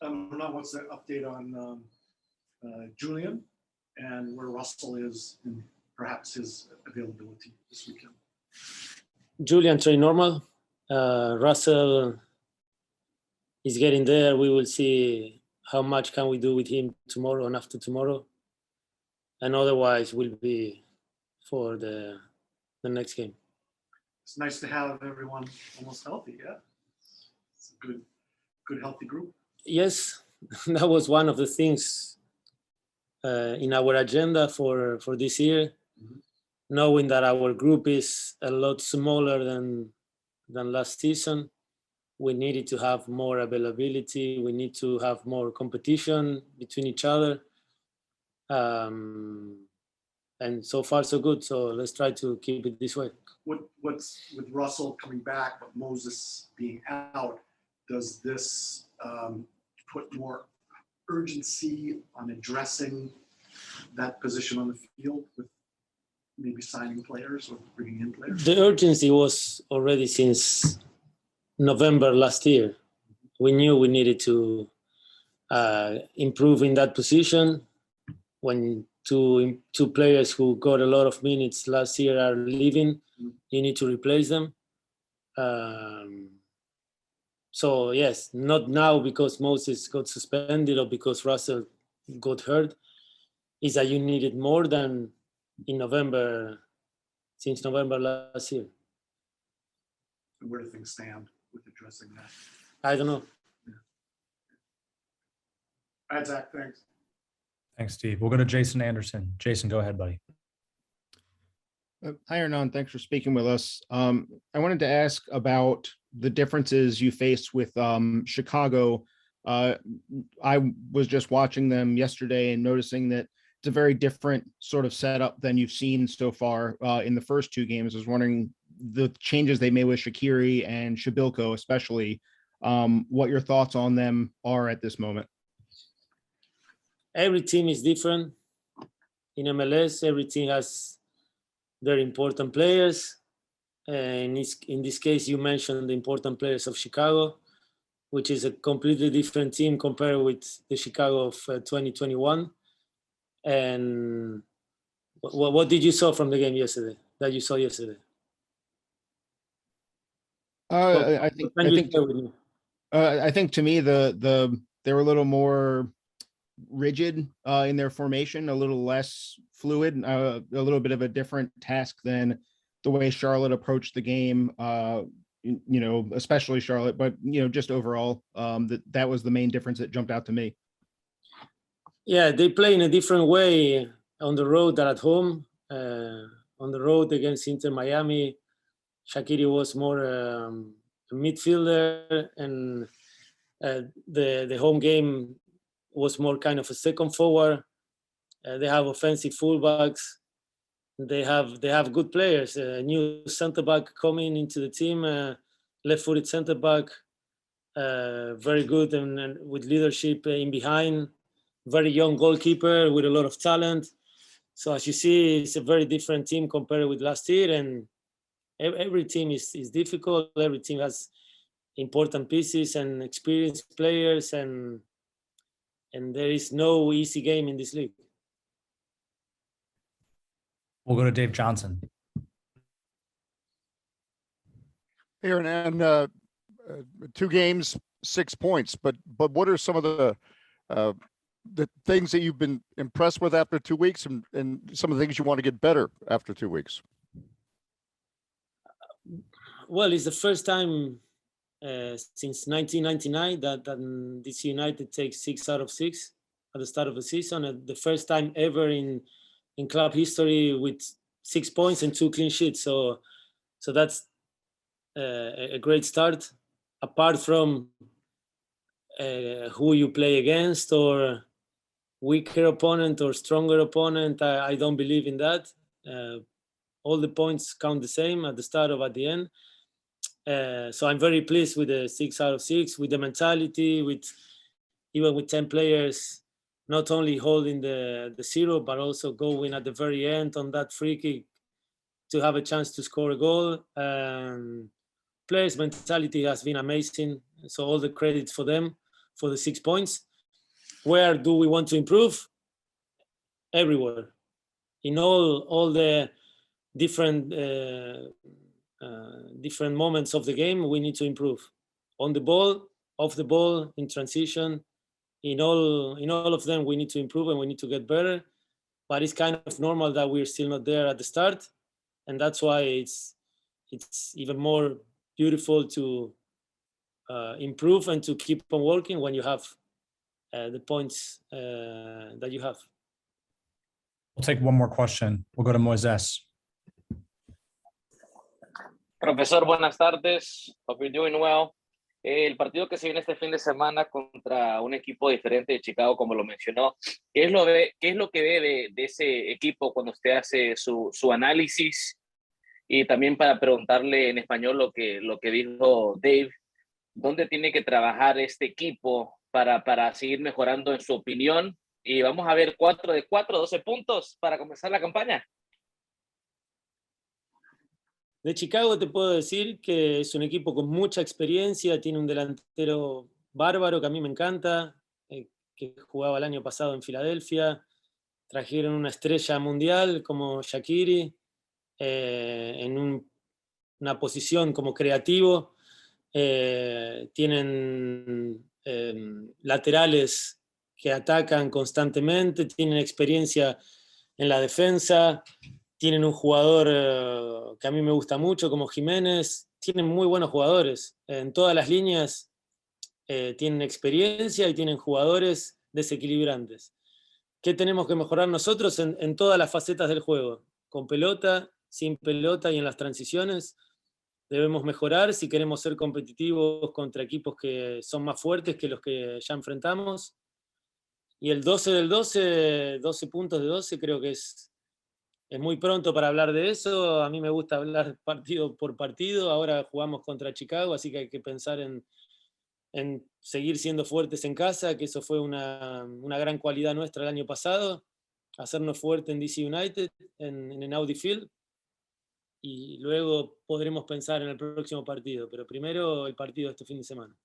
Hernán, what's the update on Julian and where Russell is in perhaps his availability this weekend? Julian trained normal. Russell is getting there. We will see how much can we do with him tomorrow and after tomorrow. And otherwise will be for the next game. It's nice to have everyone almost healthy, yeah? It's a good healthy group. Yes, that was one of the things in our agenda for this year, knowing that our group is a lot smaller than last season. We needed to have more availability. We need to have more competition between each other. And so far, so good. So let's try to keep it this way. What's with Russell coming back, but Moses being out, does this put more urgency on addressing that position on the field with maybe signing players or bringing in players? The urgency was already since November last year. We knew we needed to improve in that position. When two players who got a lot of minutes last year are leaving, you need to replace them. So yes, not now because Moses got suspended or because Russell got hurt. Is that you need it more than in November, since November last year. And where do things stand with addressing that? I don't know. Yeah. All right, Zach, thanks. Thanks, Steve. We'll go to Jason Anderson. Jason, go ahead, buddy. Hi, Hernán. Thanks for speaking with us. I wanted to ask about the differences you faced with Chicago. I was just watching them yesterday and noticing that it's a very different sort of setup than you've seen so far in the first two games. I was wondering the changes they made with Shaqiri and Shabilko, especially, what your thoughts on them are at this moment. Every team is different. In MLS, every team has their important players. And in this case, you mentioned the important players of Chicago, which is a completely different team compared with the Chicago of 2021. And what did you saw from the game yesterday? That you saw yesterday? I think to me they were a little more rigid in their formation, a little less fluid, a little bit of a different task than the way Charlotte approached the game. Especially Charlotte, but just overall, that was the main difference that jumped out to me. Yeah, they play in a different way on the road than at home. On the road against Inter Miami, Shaqiri was more a midfielder, and the home game was more kind of a second forward. They have offensive fullbacks. They have good players. A new center back coming into the team, left-footed center back, very good and with leadership in behind. Very young goalkeeper with a lot of talent. So as you see, it's a very different team compared with last year. And every team is difficult. Every team has important pieces and experienced players, and there is no easy game in this league. We'll go to Dave Johnson. Here and 2 games, 6 points. But what are some of the things that you've been impressed with after 2 weeks, and some of the things you want to get better after 2 weeks? Well, it's the first time since 1999 that DC United takes 6 out of 6 at the start of the season. And the first time ever in club history with 6 points and 2 clean sheets. So that's a great start. Apart from who you play against, or weaker opponent or stronger opponent, I don't believe in that. All the points count the same at the start or at the end. So I'm very pleased with the 6 out of 6, with the mentality, even with 10 players, not only holding the 0, but also going at the very end on that free kick to have a chance to score a goal. Players' mentality has been amazing. So all the credit for them. for the 6 points. Where do we want to improve? Everywhere. In all the different different moments of the game, we need to improve. On the ball, off the ball, in transition, in all of them, we need to improve and we need to get better. But it's kind of normal that we're still not there at the start, and that's why it's even more beautiful to improve and to keep on working when you have the points that you have. We'll take one more question. We'll go to Moises. Profesor, buenas tardes. Hope you're doing well. El partido que se viene este fin de semana contra un equipo diferente de Chicago, como lo mencionó, ¿qué es lo que ve de ese equipo cuando usted hace su análisis? Y también para preguntarle en español lo que dijo Dave, ¿dónde tiene que trabajar este equipo para seguir mejorando en su opinión? Y vamos a ver 4 de 4, 12 puntos para comenzar la campaña. De Chicago te puedo decir que es un equipo con mucha experiencia, tiene un delantero bárbaro que a mí me encanta, que jugaba el año pasado en Filadelfia. Trajeron una estrella mundial como Shaqiri, en una posición como creativo. Tienen laterales que atacan constantemente, tienen experiencia en la defensa. Tienen un jugador que a mí me gusta mucho, como Jiménez. Tienen muy buenos jugadores. En todas las líneas tienen experiencia y tienen jugadores desequilibrantes. ¿Qué tenemos que mejorar nosotros en todas las facetas del juego? Con pelota, sin pelota y en las transiciones. Debemos mejorar si queremos ser competitivos contra equipos que son más fuertes que los que ya enfrentamos. Y el 12 del 12, 12 puntos de 12, creo que es muy pronto para hablar de eso. A mí me gusta hablar partido por partido. Ahora jugamos contra Chicago, así que hay que pensar en seguir siendo fuertes en casa, que eso fue una gran cualidad nuestra el año pasado, hacernos fuertes en DC United, en Audi Field, y luego podremos pensar en el próximo partido, pero primero el partido de este fin de semana.